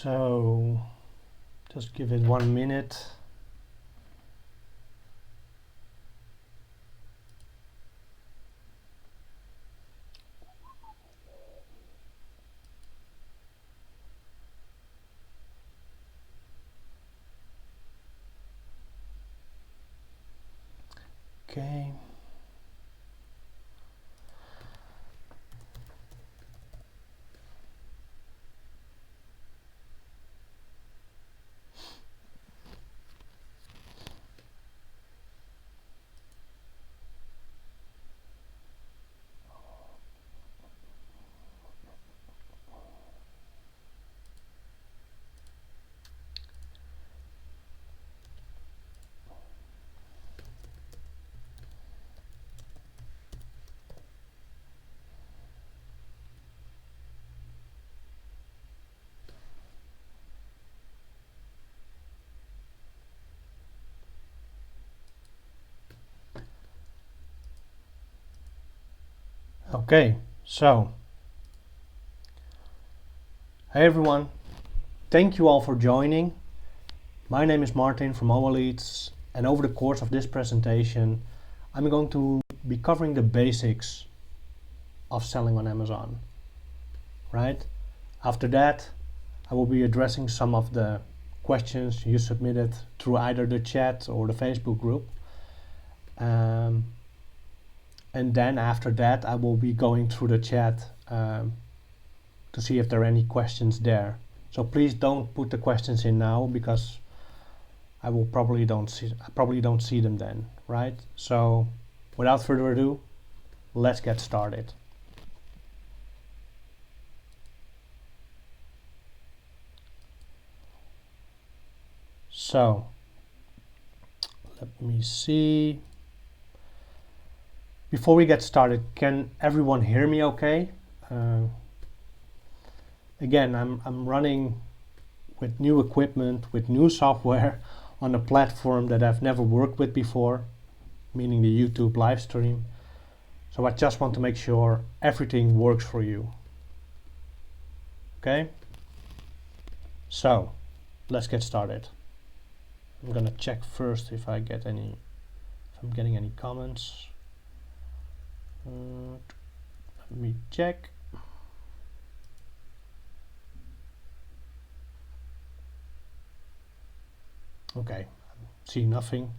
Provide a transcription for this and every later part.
So just give it 1 minute. Okay. Okay, so hey everyone, thank you all for joining. My name is Martin from OWA Leads, and over the course of this presentation I'm going to be covering the basics of selling on Amazon, right? After that I will be addressing some of the questions you submitted through either the chat or the Facebook group. And then after that I will be going through the chat to see if there are any questions there. So please don't put the questions in now, because I probably don't see them then, right? So without further ado, let's get started. So let me see. Before we get started, can everyone hear me okay? Again, I'm running with new equipment, with new software on a platform that I've never worked with before, meaning the YouTube live stream. So I just want to make sure everything works for you. Okay? So let's get started. I'm gonna check first if I'm getting any comments. Let me check. Okay, I see nothing.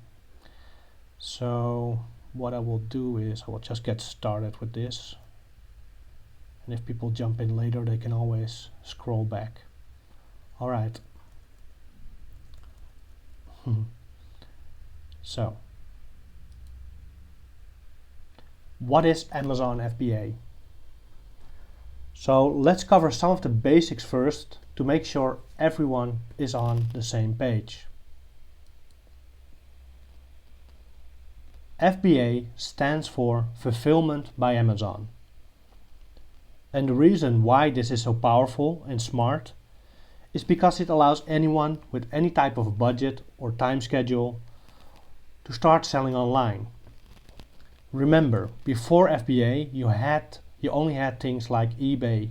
So what I will do is I will just get started with this. And if people jump in later, they can always scroll back. All right. So, what is Amazon FBA? So let's cover some of the basics first to make sure everyone is on the same page. FBA stands for Fulfillment by Amazon. And the reason why this is so powerful and smart is because it allows anyone with any type of budget or time schedule to start selling online. Remember, before FBA you only had things like eBay,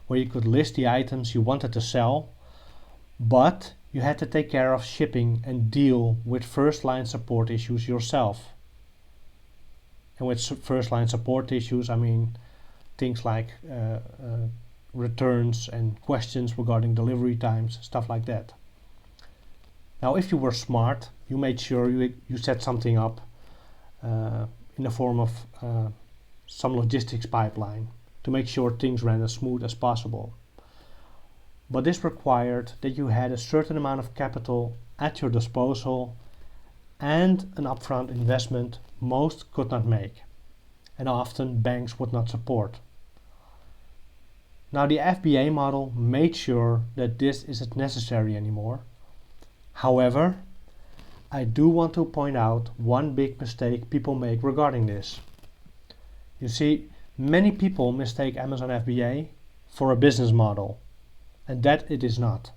where you could list the items you wanted to sell, but you had to take care of shipping and deal with first-line support issues yourself. And with first-line support issues, I mean things like returns and questions regarding delivery times, stuff like that. Now, if you were smart, you made sure you set something up in the form of some logistics pipeline to make sure things ran as smooth as possible. But this required that you had a certain amount of capital at your disposal and an upfront investment most could not make, and often banks would not support. Now, the FBA model made sure that this isn't necessary anymore. However, I do want to point out one big mistake people make regarding this. You see, many people mistake Amazon FBA for a business model, and that it is not.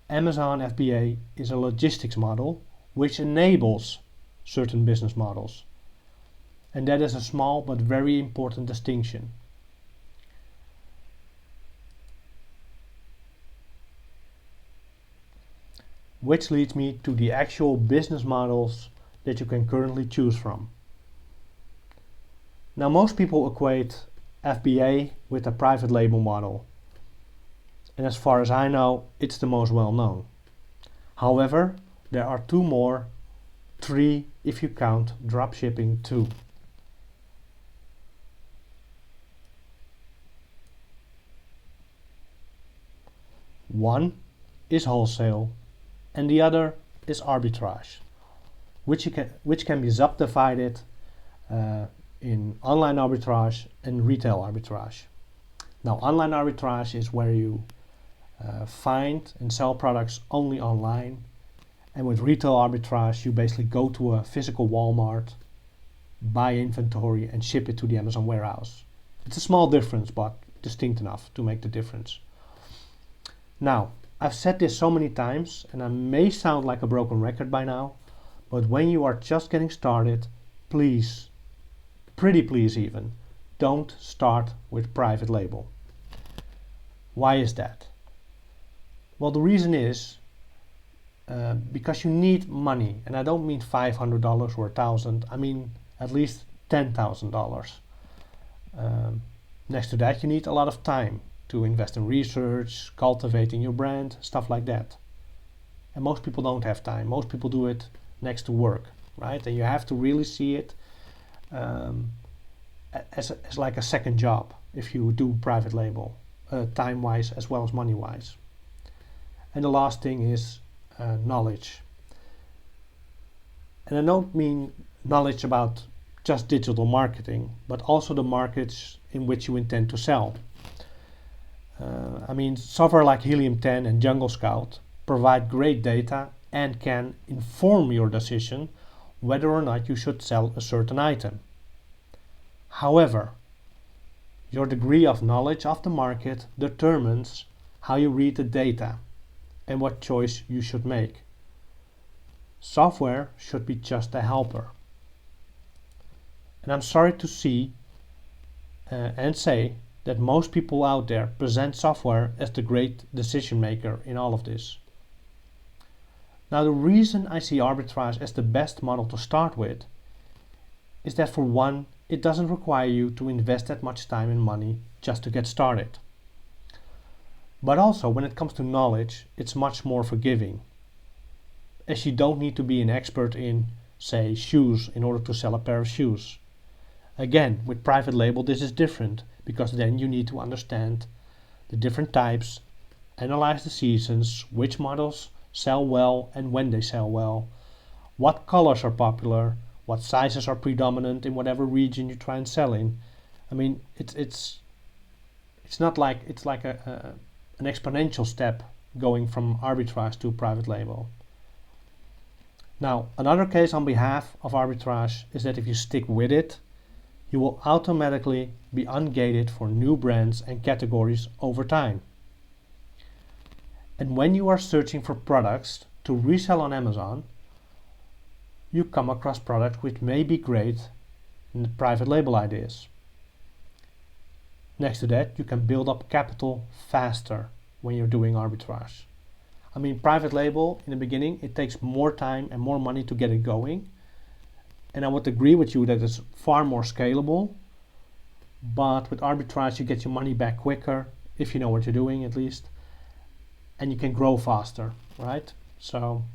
Amazon FBA is a logistics model which enables certain business models. And that is a small but very important distinction. which leads me to the actual business models that you can currently choose from. Now, most people equate FBA with a private label model, and as far as I know, it's the most well known. However, there are three if you count dropshipping too. One is wholesale and the other is arbitrage, which can be subdivided in online arbitrage and retail arbitrage. Now, online arbitrage is where you find and sell products only online, and with retail arbitrage you basically go to a physical Walmart, buy inventory and ship it to the Amazon warehouse. It's a small difference, but distinct enough to make the difference. Now, I've said this so many times and I may sound like a broken record by now, but when you are just getting started, please, pretty please even, don't start with private label. Why is that? Well, the reason is because you need money, and I don't mean $500 or $1,000, I mean at least $10,000. Next to that, you need a lot of time to invest in research, cultivating your brand, stuff like that. And most people don't have time. Most people do it next to work, right? And you have to really see it as like a second job if you do private label, time-wise as well as money-wise. And the last thing is knowledge. And I don't mean knowledge about just digital marketing, but also the markets in which you intend to sell. I mean, software like Helium 10 and Jungle Scout provide great data and can inform your decision whether or not you should sell a certain item. However, your degree of knowledge of the market determines how you read the data and what choice you should make. Software should be just a helper. And I'm sorry to see and say that most people out there present software as the great decision maker in all of this. Now, the reason I see arbitrage as the best model to start with is that, for one, it doesn't require you to invest that much time and money just to get started. But also, when it comes to knowledge, it's much more forgiving, as you don't need to be an expert in, say, shoes in order to sell a pair of shoes. Again, with private label this is different, because then you need to understand the different types, analyze the seasons, which models sell well and when they sell well, what colors are popular, what sizes are predominant in whatever region you try and sell in. I mean, it's not like it's like an exponential step going from arbitrage to private label. Now, another case on behalf of arbitrage is that if you stick with it, you will automatically be ungated for new brands and categories over time. And when you are searching for products to resell on Amazon, you come across products which may be great in the private label ideas. Next to that, you can build up capital faster when you're doing arbitrage. I mean, private label in the beginning, it takes more time and more money to get it going. And I would agree with you that it's far more scalable, but with arbitrage you get your money back quicker, if you know what you're doing at least, and you can grow faster, right? So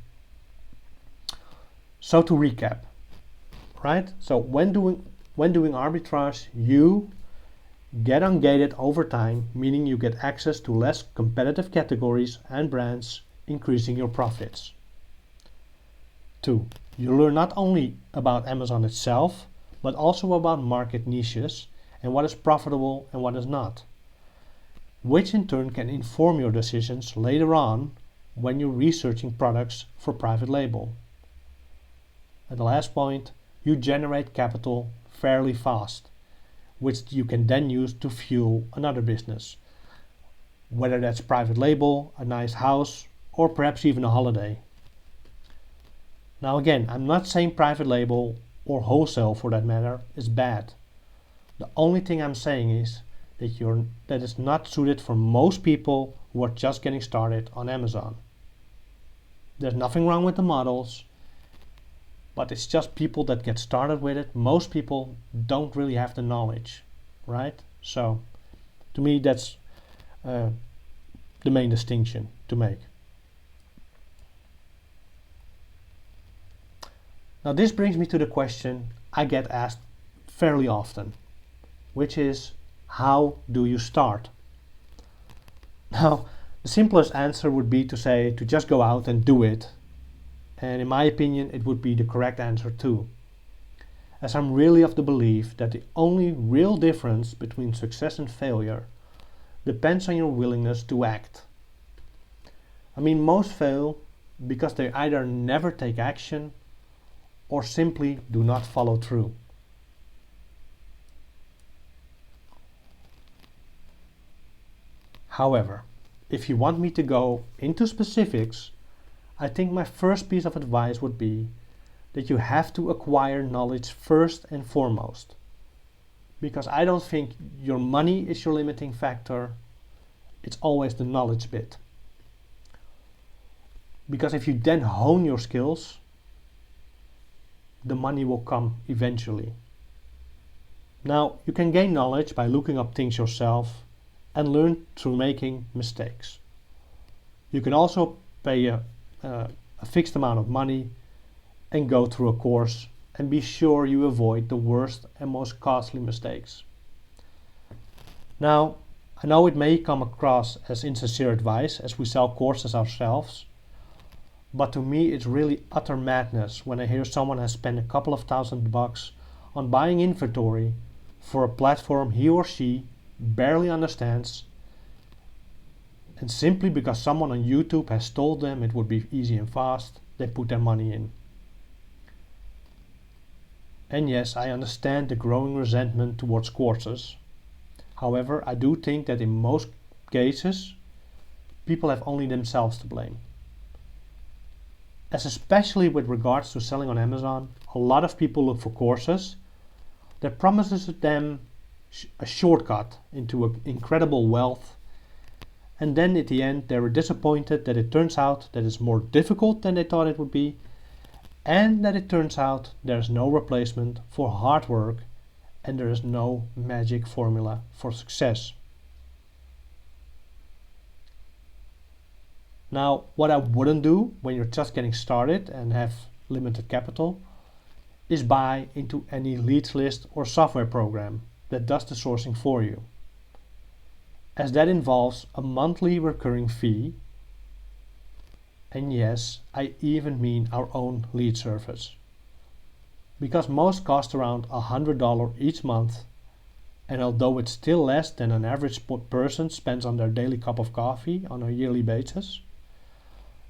to recap, right? So when doing arbitrage, you get ungated over time, meaning you get access to less competitive categories and brands, increasing your profits. 2. You learn not only about Amazon itself, but also about market niches and what is profitable and what is not, which in turn can inform your decisions later on when you're researching products for private label. And the last point, you generate capital fairly fast, which you can then use to fuel another business, whether that's private label, a nice house, or perhaps even a holiday. Now again, I'm not saying private label, or wholesale for that matter, is bad. The only thing I'm saying is that it's not suited for most people who are just getting started on Amazon. There's nothing wrong with the models, but it's just people that get started with it. Most people don't really have the knowledge, right? So to me, that's the main distinction to make. Now this brings me to the question I get asked fairly often, which is, how do you start? Now, the simplest answer would be to say to just go out and do it. And in my opinion, it would be the correct answer too. As I'm really of the belief that the only real difference between success and failure depends on your willingness to act. I mean, most fail because they either never take action or simply do not follow through. However, if you want me to go into specifics, I think my first piece of advice would be that you have to acquire knowledge first and foremost. Because I don't think your money is your limiting factor, it's always the knowledge bit. Because if you then hone your skills, the money will come eventually. Now, you can gain knowledge by looking up things yourself and learn through making mistakes. You can also pay a fixed amount of money and go through a course and be sure you avoid the worst and most costly mistakes. Now, I know it may come across as insincere advice as we sell courses ourselves, but to me it's really utter madness when I hear someone has spent a couple of $1,000 on buying inventory for a platform he or she barely understands, and simply because someone on YouTube has told them it would be easy and fast, they put their money in. And yes, I understand the growing resentment towards courses. However, I do think that in most cases, people have only themselves to blame. As especially with regards to selling on Amazon, a lot of people look for courses that promises them a shortcut into incredible wealth, and then at the end they were disappointed that it turns out that it's more difficult than they thought it would be, and that it turns out there's no replacement for hard work and there is no magic formula for success. Now, what I wouldn't do when you're just getting started and have limited capital is buy into any leads list or software program that does the sourcing for you, as that involves a monthly recurring fee, and yes, I even mean our own lead service, because most cost around $100 each month, and although it's still less than an average person spends on their daily cup of coffee on a yearly basis,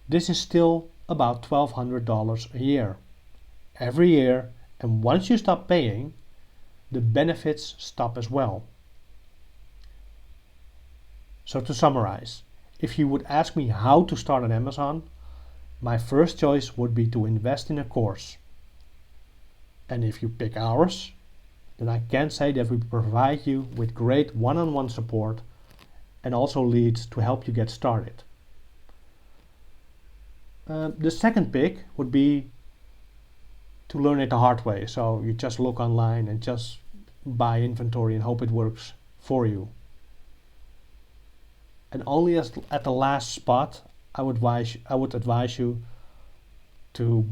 this is still about $1,200 a year, every year, and once you stop paying, the benefits stop as well. So to summarize, if you would ask me how to start on Amazon, my first choice would be to invest in a course. And if you pick ours, then I can say that we provide you with great one-on-one support and also leads to help you get started. The second pick would be to learn it the hard way. So you just look online and just buy inventory and hope it works for you. And only at the last spot, I would advise you to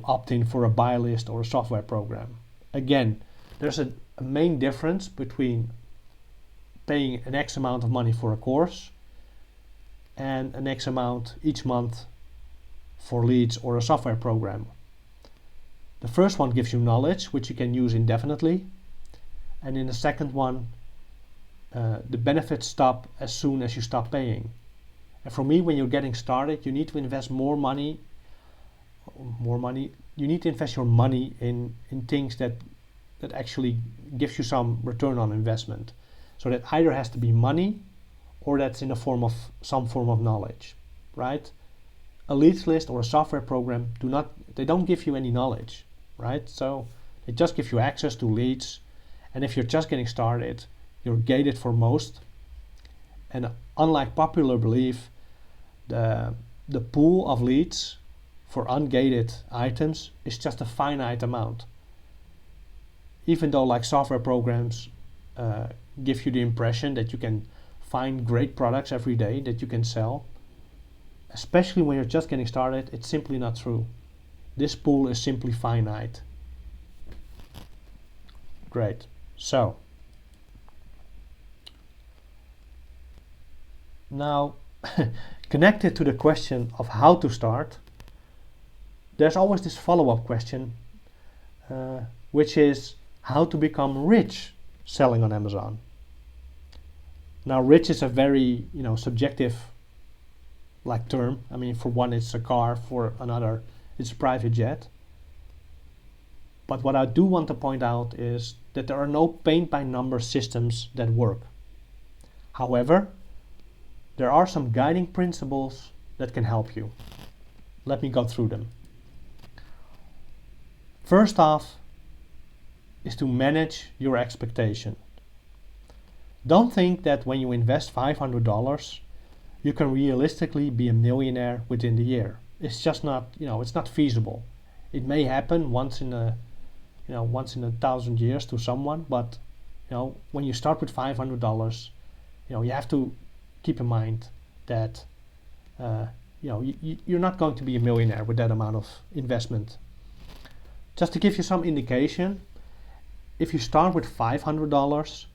opt in for a buy list or a software program. Again, there's a main difference between paying an X amount of money for a course and an X amount each month for leads or a software program. The first one gives you knowledge which you can use indefinitely, and in the second one the benefits stop as soon as you stop paying. And for me, when you're getting started, you need to invest more money. You need to invest your money in things that actually gives you some return on investment. So that either has to be money or that's in the form of some form of knowledge, right? A leads list or a software program don't give you any knowledge, right? So they just give you access to leads, and if you're just getting started, you're gated for most. And unlike popular belief, the the pool of leads for ungated items is just a finite amount. Even though like software programs give you the impression that you can find great products every day that you can sell, especially when you're just getting started, it's simply not true. This pool is simply finite. Great. So now connected to the question of how to start, there's always this follow-up question, which is how to become rich selling on Amazon. Now, rich is a very subjective like term. I mean, for one it's a car, for another it's a private jet. But what I do want to point out is that there are no paint by number systems that work. However, there are some guiding principles that can help you. Let me go through them. First off is to manage your expectation. Don't think that when you invest $500, you can realistically be a millionaire within the year. It's just not, it's not feasible. It may happen once in a 1,000 years to someone, but when you start with $500, you have to keep in mind that you're not going to be a millionaire with that amount of investment. Just to give you some indication, if you start with $500,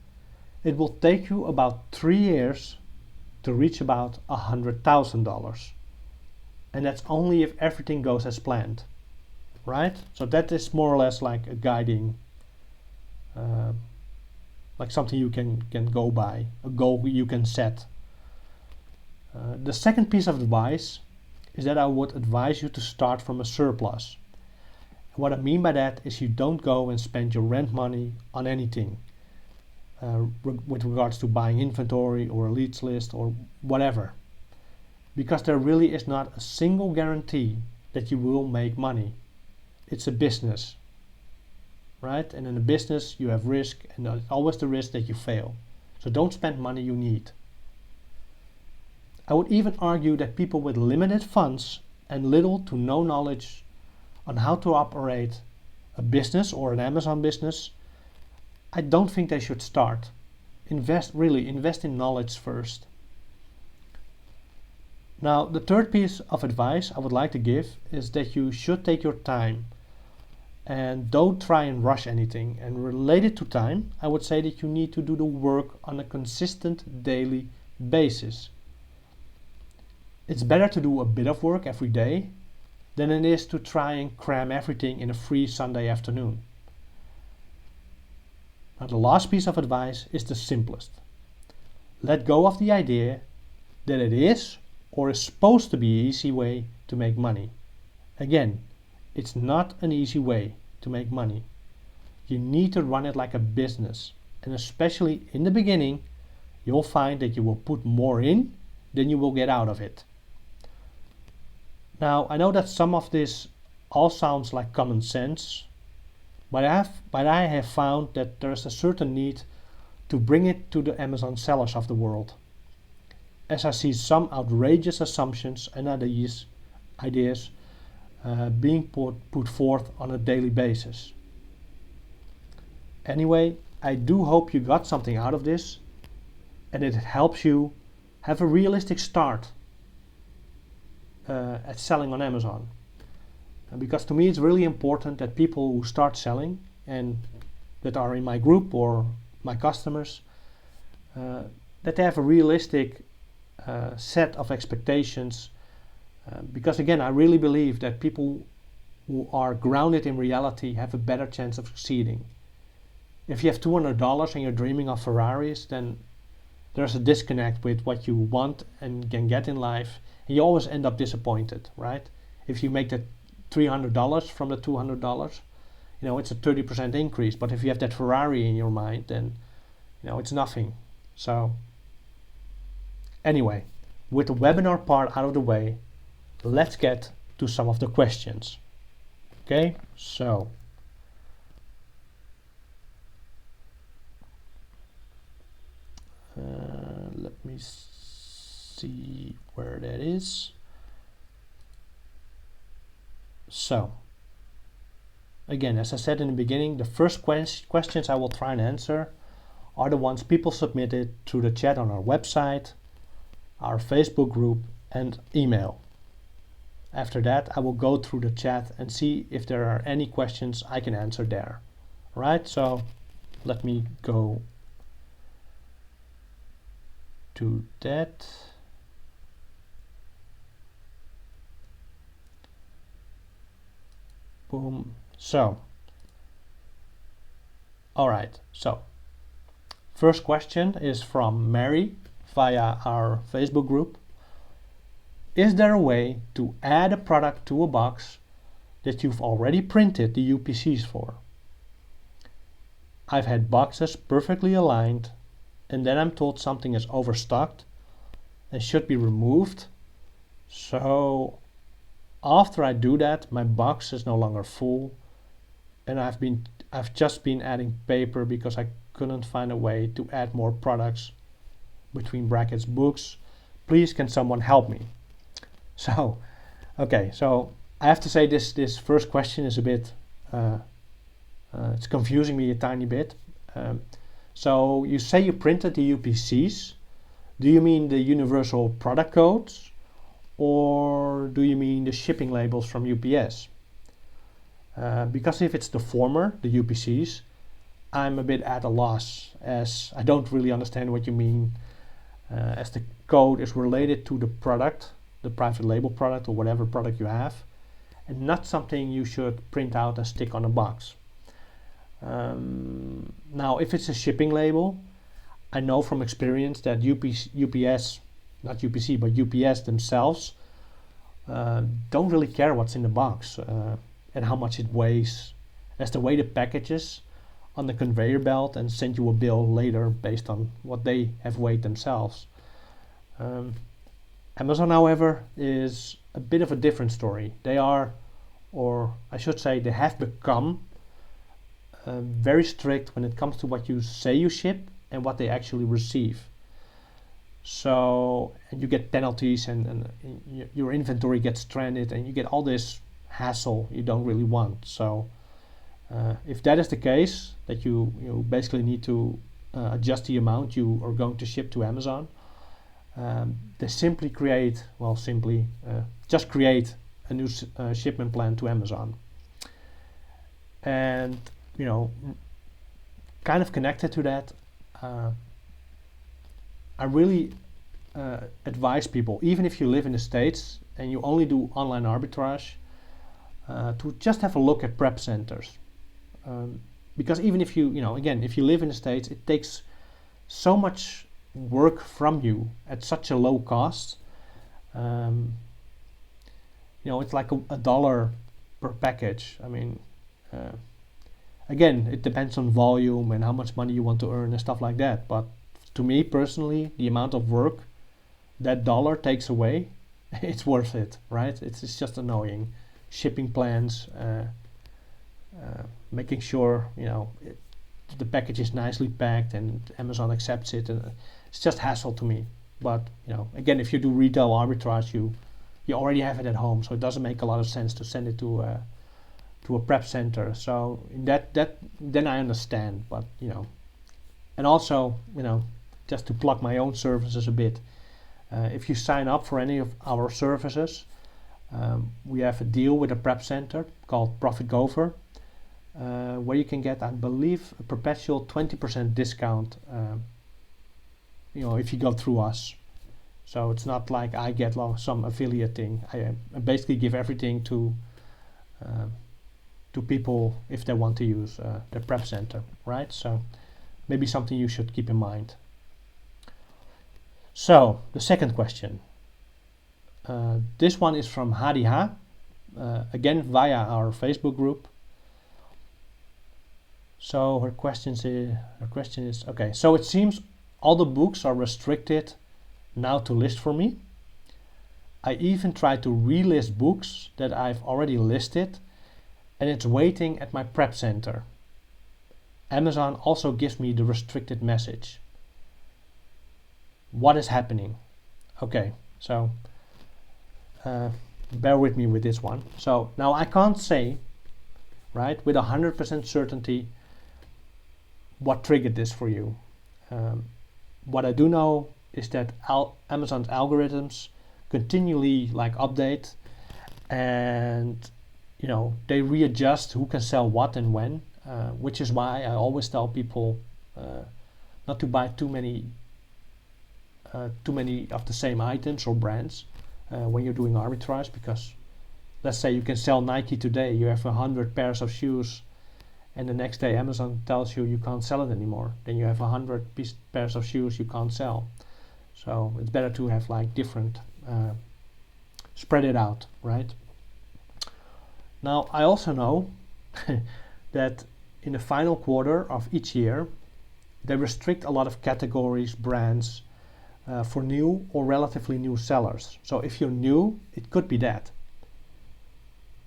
it will take you about 3 years to reach about $100,000. And that's only if everything goes as planned, right? So that is more or less like a guiding, like something you can go by, a goal you can set. The second piece of advice is that I would advise you to start from a surplus. And what I mean by that is you don't go and spend your rent money on anything with regards to buying inventory or a leads list or whatever. Because there really is not a single guarantee that you will make money. It's a business, right? And in a business you have risk, and there's always the risk that you fail. So don't spend money you need. I would even argue that people with limited funds and little to no knowledge on how to operate a business or an Amazon business, I don't think they should start. Invest in knowledge first. Now, the third piece of advice I would like to give is that you should take your time and don't try and rush anything. And related to time, I would say that you need to do the work on a consistent daily basis. It's better to do a bit of work every day than it is to try and cram everything in a free Sunday afternoon. Now, the last piece of advice is the simplest. Let go of the idea that it is or is supposed to be an easy way to make money. Again, it's not an easy way to make money. You need to run it like a business, and especially in the beginning, you'll find that you will put more in than you will get out of it. Now, I know that some of this all sounds like common sense, but I have found that there's a certain need to bring it to the Amazon sellers of the world, as I see some outrageous assumptions and ideas being put forth on a daily basis. Anyway, I do hope you got something out of this and it helps you have a realistic start at selling on Amazon. Because to me it's really important that people who start selling and that are in my group or my customers, that they have a realistic set of expectations, because again I really believe that people who are grounded in reality have a better chance of succeeding. If you have $200 and you're dreaming of Ferraris, then there's a disconnect with what you want and can get in life, and you always end up disappointed, right? If you make that $300 from the $200, it's a 30% increase, but if you have that Ferrari in your mind, then it's nothing. So anyway, with the webinar part out of the way, let's get to some of the questions. Okay, so let me see where that is. So, again, as I said in the beginning, the first questions I will try and answer are the ones people submitted through the chat on our website, our Facebook group, and email. After that, I will go through the chat and see if there are any questions I can answer there. Right, so let me go to that. Boom. So, all right, so first question is from Mary via our Facebook group. Is there a way to add a product to a box that you've already printed the UPCs for? I've had boxes perfectly aligned, and then I'm told something is overstocked and should be removed. So after I do that, my box is no longer full, and I've just been adding paper because I couldn't find a way to add more products between brackets books. Please, can someone help me? So, okay, so I have to say this first question is a bit, it's confusing me a tiny bit. So you say you printed the UPCs. Do you mean the universal product codes, or do you mean the shipping labels from UPS? Because if it's the former, the UPCs, I'm a bit at a loss, as I don't really understand what you mean, as the code is related to the product, the private label product or whatever product you have, and not something you should print out and stick on a box. Now, if it's a shipping label, I know from experience that UPS, not UPC, but UPS themselves don't really care what's in the box and how much it weighs, as they weigh the packages on the conveyor belt and send you a bill later based on what they have weighed themselves. Amazon, however, is a bit of a different story. They are, or I should say, they have become very strict when it comes to what you say you ship and what they actually receive. So, and you get penalties, and your inventory gets stranded, and you get all this hassle you don't really want. So if that is the case, that you basically need to adjust the amount you are going to ship to Amazon, they simply create, just create a new shipment plan to Amazon. And kind of connected to that, I really advise people, even if you live in the States and you only do online arbitrage, to just have a look at prep centers. Because even if if you live in the States, it takes so much work from you at such a low cost. It's like a dollar per package. I mean, again, it depends on volume and how much money you want to earn and stuff like that. But to me personally, the amount of work that dollar takes away, it's worth it, right? It's just annoying. Shipping plans, making sure the package is nicely packed and Amazon accepts it, and it's just hassle to me. But again, if you do retail arbitrage, you already have it at home, so it doesn't make a lot of sense to send it to a prep center. So that then I understand. But and also just to plug my own services a bit, if you sign up for any of our services, we have a deal with a prep center called Profit Gopher, where you can get, I believe, a perpetual 20% discount if you go through us. So it's not like I get some affiliate thing. I basically give everything to people if they want to use the prep center, right? So maybe something you should keep in mind. So the second question. This one is from HDH, again via our Facebook group. So her question is, okay, so it seems all the books are restricted now to list for me. I even tried to relist books that I've already listed, and it's waiting at my prep center. Amazon also gives me the restricted message. What is happening? Okay, so bear with me with this one. So now I can't say, right, with 100% certainty what triggered this for you. What I do know is that Amazon's algorithms continually like update, and you know, they readjust who can sell what and when, which is why I always tell people not to buy too many of the same items or brands when you're doing arbitrage, because let's say you can sell Nike today, you have 100 pairs of shoes, and the next day Amazon tells you you can't sell it anymore. Then you have 100 pairs of shoes you can't sell. So it's better to have like different, spread it out, right? Now I also know that in the final quarter of each year, they restrict a lot of categories, brands, for new or relatively new sellers. So if you're new, it could be that.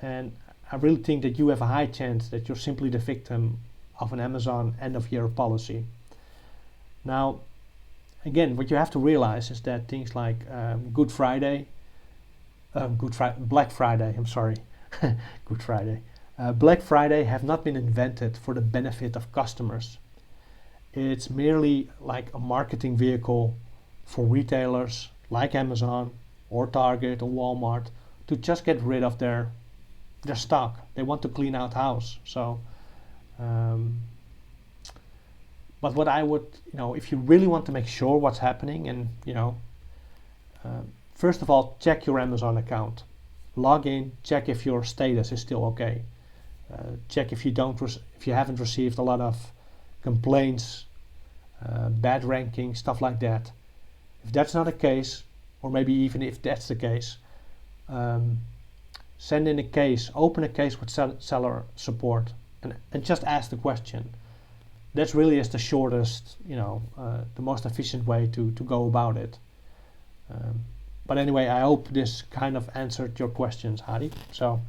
And I really think that you have a high chance that you're simply the victim of an Amazon end of year policy. Now, again, what you have to realize is that things like Black Friday, I'm sorry, Good Friday. Black Friday have not been invented for the benefit of customers. It's merely like a marketing vehicle for retailers like Amazon or Target or Walmart to just get rid of their stock. They want to clean out house. So, but what I would, you know, if you really want to make sure what's happening, and you know, first of all, check your Amazon account. Log in, check if your status is still okay. Check if you haven't received a lot of complaints, bad rankings, stuff like that. If that's not the case, or maybe even if that's the case, send in a case, open a case with seller support, and just ask the question. That's really is the shortest, you know, the most efficient way to go about it. But anyway, I hope this kind of answered your questions, Hadi. So,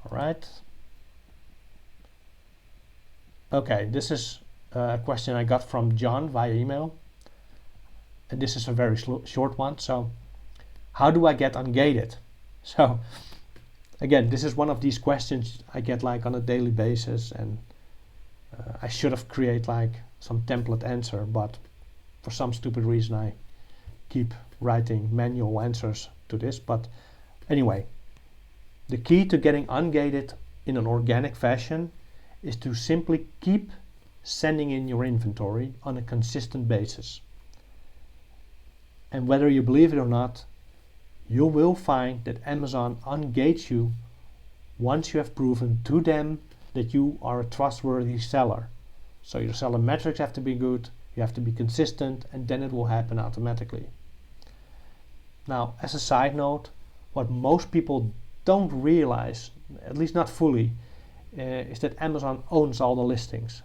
all right. Okay, this is a question I got from John via email. And this is a very short one. So, how do I get ungated? So, again, this is one of these questions I get like on a daily basis, and I should have created like some template answer, but for some stupid reason I keep writing manual answers to this. But anyway, the key to getting ungated in an organic fashion is to simply keep sending in your inventory on a consistent basis. And whether you believe it or not, you will find that Amazon ungates you once you have proven to them that you are a trustworthy seller. So your seller metrics have to be good, you have to be consistent, and then it will happen automatically. Now, as a side note, what most people don't realize, at least not fully, is that Amazon owns all the listings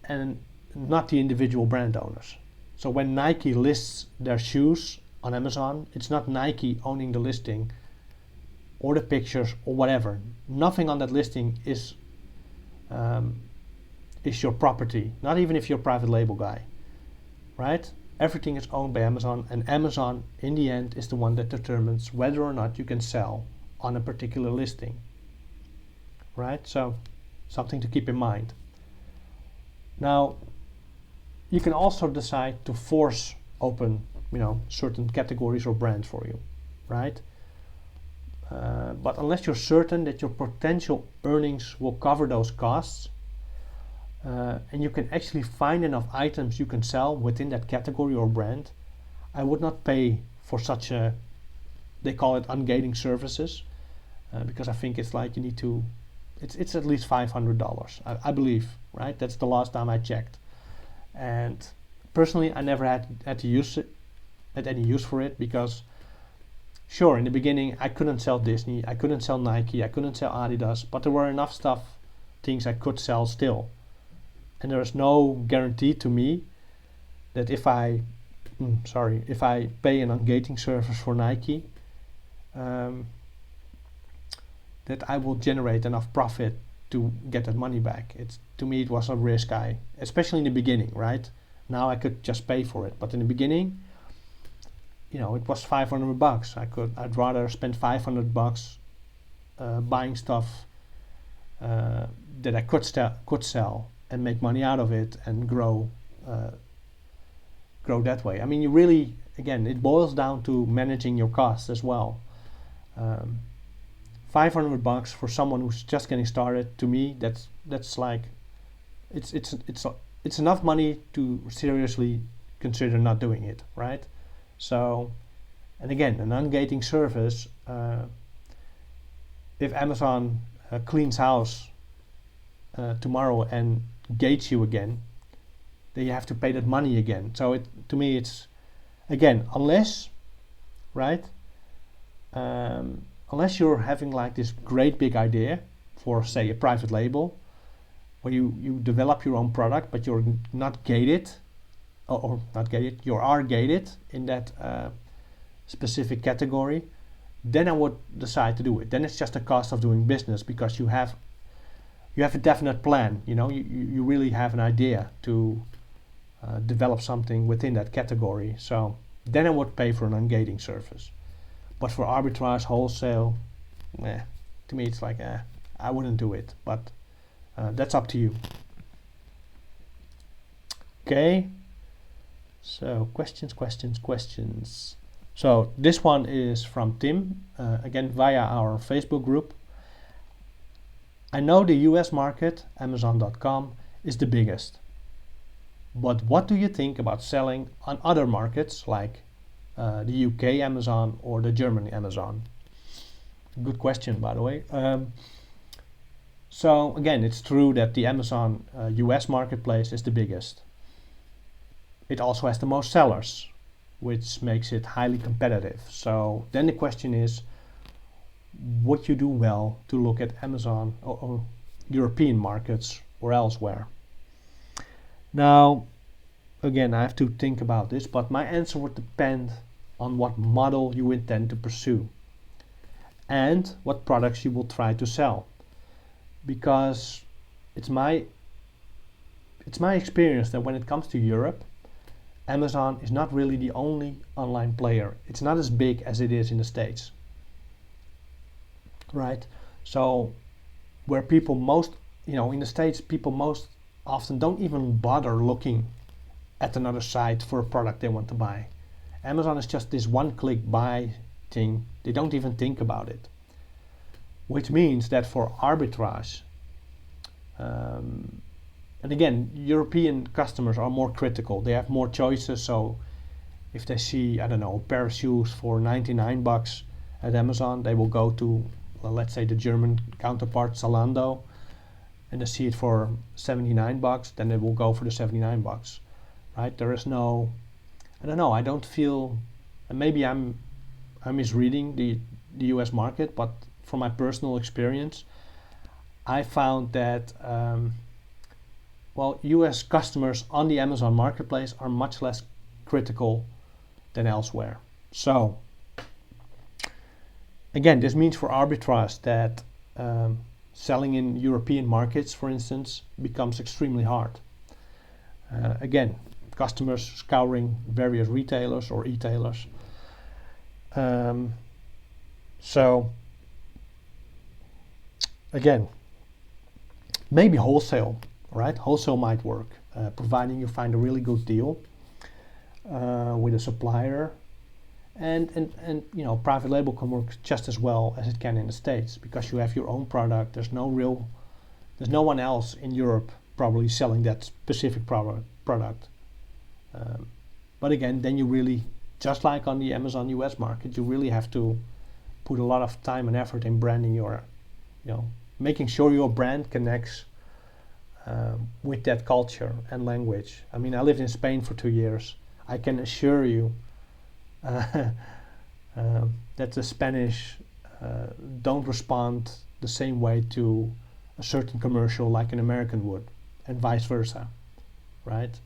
and not the individual brand owners. So when Nike lists their shoes on Amazon, it's not Nike owning the listing or the pictures or whatever. Nothing on that listing is your property, not even if you're a private label guy, right? Everything is owned by Amazon, and Amazon in the end is the one that determines whether or not you can sell on a particular listing, right? So something to keep in mind. Now, you can also decide to force open, you know, certain categories or brands for you, right? But unless you're certain that your potential earnings will cover those costs, and you can actually find enough items you can sell within that category or brand, I would not pay for such a, they call it ungating services, because I think it's like you need to, it's at least $500, I believe, right? That's the last time I checked. And personally, I never had to use it, had any use for it, because sure, in the beginning I couldn't sell Disney, I couldn't sell Nike, I couldn't sell Adidas, but there were enough things I could sell still. And there is no guarantee to me that if I pay an ungating service for Nike, that I will generate enough profit to get that money back. To me it was a risk, especially in the beginning, right? Now I could just pay for it, but in the beginning, it was $500. I'd rather spend $500 buying stuff that I could sell and make money out of it and grow that way. I mean, you really, again, it boils down to managing your costs as well. $500 for someone who's just getting started, to me, that's like, it's enough money to seriously consider not doing it, right? So, and again, an ungating service, if Amazon cleans house tomorrow and gates you again, then you have to pay that money again. So to me it's, again, unless you're having like this great big idea for, say, a private label, where you develop your own product, but you're not gated, or not gated, you are gated in that specific category, then I would decide to do it. Then it's just a cost of doing business, because you have a definite plan. You really have an idea to develop something within that category. So then I would pay for an ungating service. But for arbitrage, wholesale, to me it's like, I wouldn't do it. But that's up to you. Okay. So questions. So this one is from Tim, again via our Facebook group. I know the US market, Amazon.com, is the biggest. But what do you think about selling on other markets like the UK Amazon or the German Amazon? Good question, by the way. So again, it's true that the Amazon US marketplace is the biggest. It also has the most sellers, which makes it highly competitive. So then the question is, would you do well to look at Amazon or European markets or elsewhere? Now, again, I have to think about this, but my answer would depend on what model you intend to pursue and what products you will try to sell. Because it's my experience that when it comes to Europe, Amazon is not really the only online player. It's not as big as it is in the States. Right? So where people in the States, people most often don't even bother looking at another site for a product they want to buy. Amazon is just this one-click buy thing. They don't even think about it. Which means that for arbitrage, and again, European customers are more critical. They have more choices. So if they see, I don't know, a pair of shoes for $99 at Amazon, they will go to, let's say, the German counterpart Zalando, and they see it for $79, then they will go for the $79, right? There is no, I don't know, I don't feel, and maybe I'm misreading the US market, but from my personal experience, I found that US customers on the Amazon marketplace are much less critical than elsewhere. So again, this means for arbitrage that selling in European markets, for instance, becomes extremely hard. Again, customers scouring various retailers or e-tailers. So again, maybe wholesale, right? Wholesale might work, providing you find a really good deal with a supplier. And private label can work just as well as it can in the States, because you have your own product. There's no one else in Europe probably selling that specific product. But again, then you really, just like on the Amazon US market, you really have to put a lot of time and effort in branding making sure your brand connects with that culture and language. I mean, I lived in Spain for 2 years. I can assure you that the Spanish don't respond the same way to a certain commercial like an American would, and vice versa, right?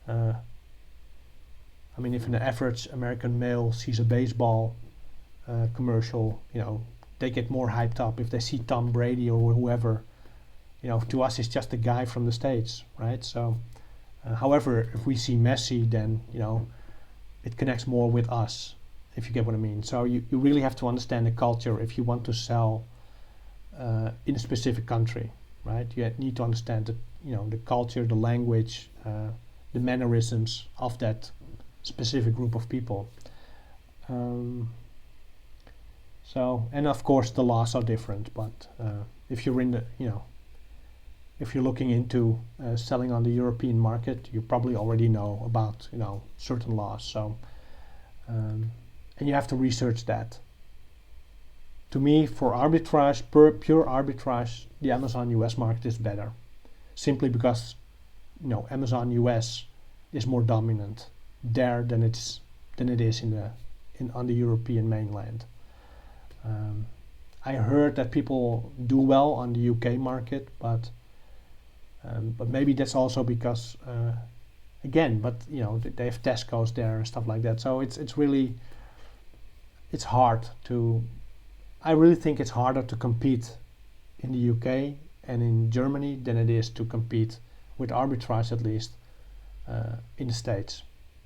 I mean, if an average American male sees a baseball commercial, they get more hyped up. If they see Tom Brady or whoever, to us it's just a guy from the States, right? So, however, if we see Messi, then it connects more with us, if you get what I mean. So you really have to understand the culture if you want to sell in a specific country, right? You need to understand the culture, the language, the mannerisms of that specific group of people. So, and of course the laws are different, but if you're in the, if you're looking into selling on the European market, you probably already know about, certain laws. So, and you have to research that. To me, for arbitrage, pure arbitrage, the Amazon US market is better, simply because, Amazon US is more dominant there than it is on the European mainland. I heard that people do well on the UK market, but maybe that's also because, they have Tesco's there and stuff like that. So it's hard to. I really think it's harder to compete in the UK and in Germany than it is to compete with arbitrage, at least in the States,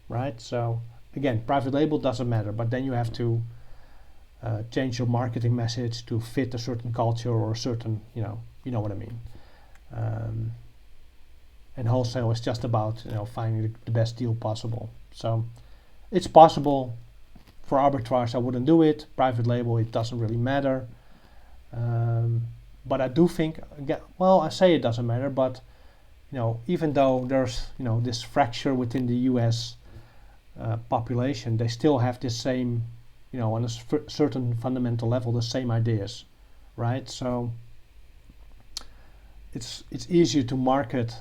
right? So again, private label doesn't matter, but then you have to change your marketing message to fit a certain culture or a certain, you know what I mean. And wholesale is just about finding the best deal possible. So it's possible. For arbitrage, I wouldn't do it. Private label, it doesn't really matter. But I do think, I say it doesn't matter, but even though there's this fracture within the U.S. Population, they still have this same, on a certain fundamental level, the same ideas, right? So it's easier to market,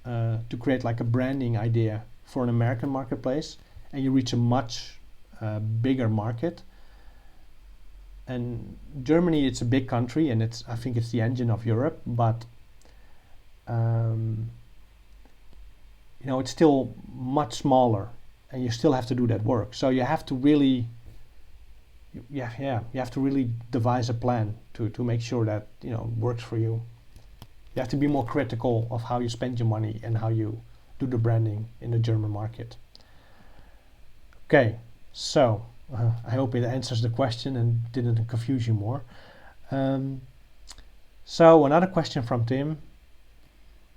to create like a branding idea for an American marketplace, and you reach a much bigger market. And Germany, it's a big country, and I think it's the engine of Europe, but it's still much smaller, and you still have to do that work. So you have to really, you have to really devise a plan to make sure that works for you. You have to be more critical of how you spend your money and how you do the branding in the German market. Okay. So, I hope it answers the question and didn't confuse you more. So, another question from Tim.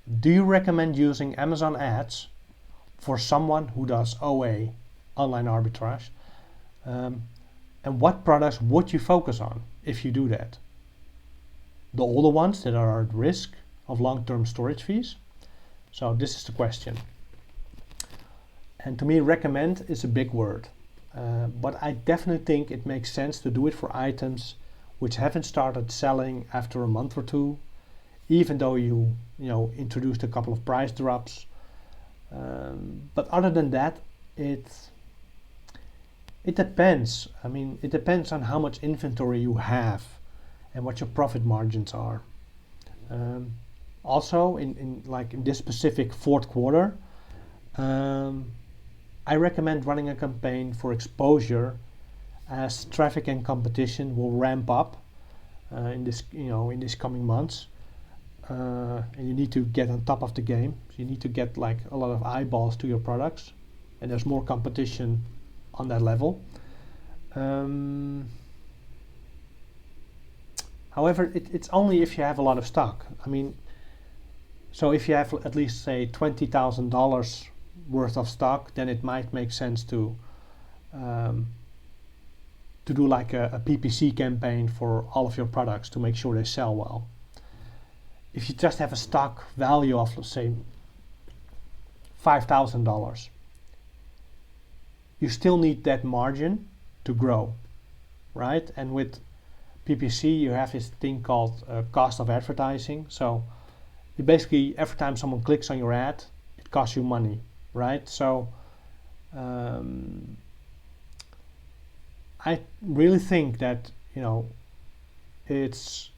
Do you recommend using Amazon ads for someone who does OA, online arbitrage? And what products would you focus on if you do that? The older ones that are at risk of long-term storage fees? So, this is the question. And to me, recommend is a big word. But I definitely think it makes sense to do it for items which haven't started selling after a month or two, even though you introduced a couple of price drops. But other than that, it depends. I mean, it depends on how much inventory you have and what your profit margins are. Also, in this specific fourth quarter, I recommend running a campaign for exposure, as traffic and competition will ramp up in this coming months, and you need to get on top of the game. So you need to get like a lot of eyeballs to your products, and there's more competition on that level. However, it's only if you have a lot of stock. I mean, so if you have at least say $20,000 worth of stock, then it might make sense to do like a PPC campaign for all of your products to make sure they sell well. If you just have a stock value of, let's say, $5,000, you still need that margin to grow, right? And with PPC, you have this thing called cost of advertising. So you basically, every time someone clicks on your ad, it costs you money, right? So I really think that it's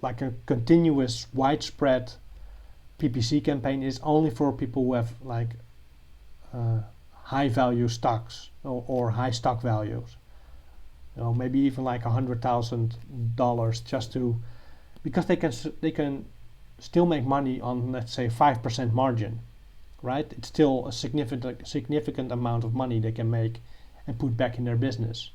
like a continuous, widespread PPC campaign is only for people who have like high value stocks or high stock values. Maybe even like $100,000 just to, because they can still make money on, let's say, 5% margin. right? It's still a significant amount of money they can make and put back in their business.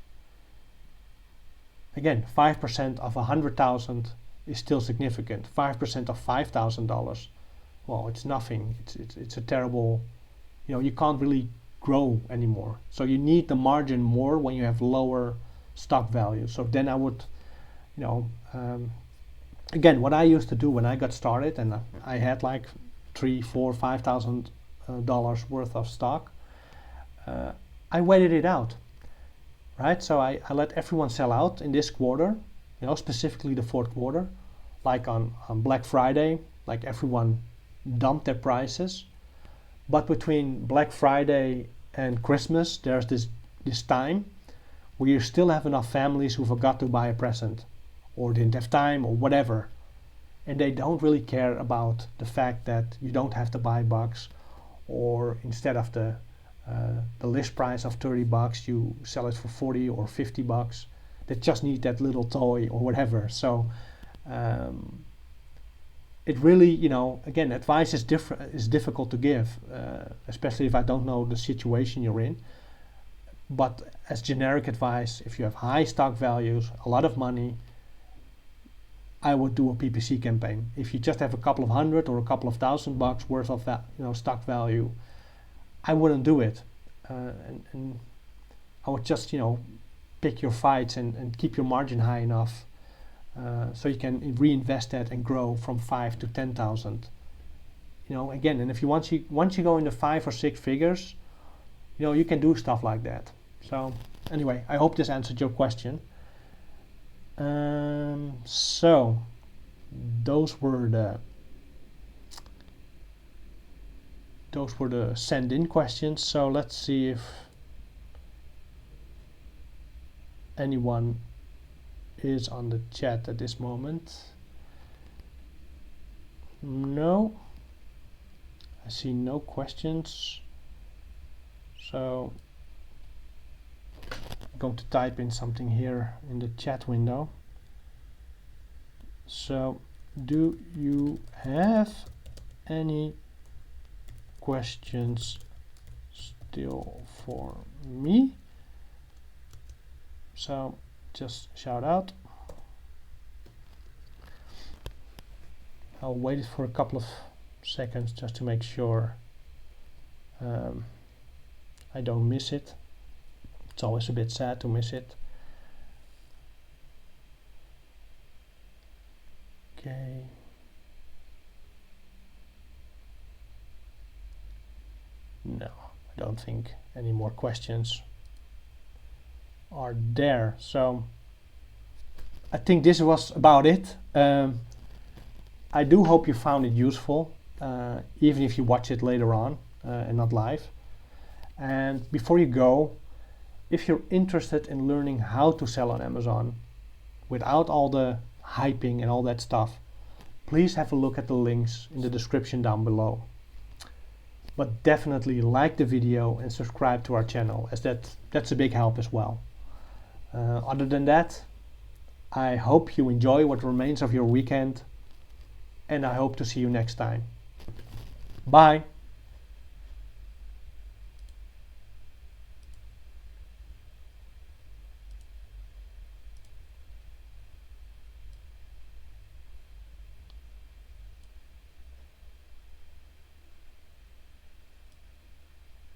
Again, 5% of 100,000 is still significant. 5% of $5,000, well, it's nothing. It's a terrible, you can't really grow anymore. So you need the margin more when you have lower stock value. So then I would, again, what I used to do when I got started, and I had like $3,000, $4,000, $5,000 worth of stock, I waited it out, right? So I let everyone sell out in this quarter, specifically the fourth quarter, like on Black Friday, like everyone dumped their prices. But between Black Friday and Christmas, there's this time where you still have enough families who forgot to buy a present or didn't have time or whatever. And they don't really care about the fact that you don't have to buy bucks, or instead of the list price of $30, you sell it for 40 or 50 bucks. They just need that little toy or whatever. So it really, again, advice is difficult to give, especially if I don't know the situation you're in. But as generic advice, if you have high stock values, a lot of money, I would do a PPC campaign. If you just have a couple of hundred or a couple of $1,000 worth of that, stock value, I wouldn't do it. And I would just, pick your fights and keep your margin high enough so you can reinvest that and grow from 5 to 10,000. Again, and if you once you go into 5 or 6 figures, you can do stuff like that. So anyway, I hope this answered your question. So those were the send in questions. So let's see if anyone is on the chat at this moment. No, I see no questions. So I'm going to type in something here in the chat window. So, do you have any questions still for me? So just shout out. I'll wait for a couple of seconds just to make sure I don't miss it. It's always a bit sad to miss it. Okay. No, I don't think any more questions are there. So I think this was about it. I do hope you found it useful, even if you watch it later on and not live. And before you go, if you're interested in learning how to sell on Amazon without all the hyping and all that stuff, please have a look at the links in the description down below. But definitely like the video and subscribe to our channel, as that's a big help as well. Other than that, I hope you enjoy what remains of your weekend, and I hope to see you next time. Bye!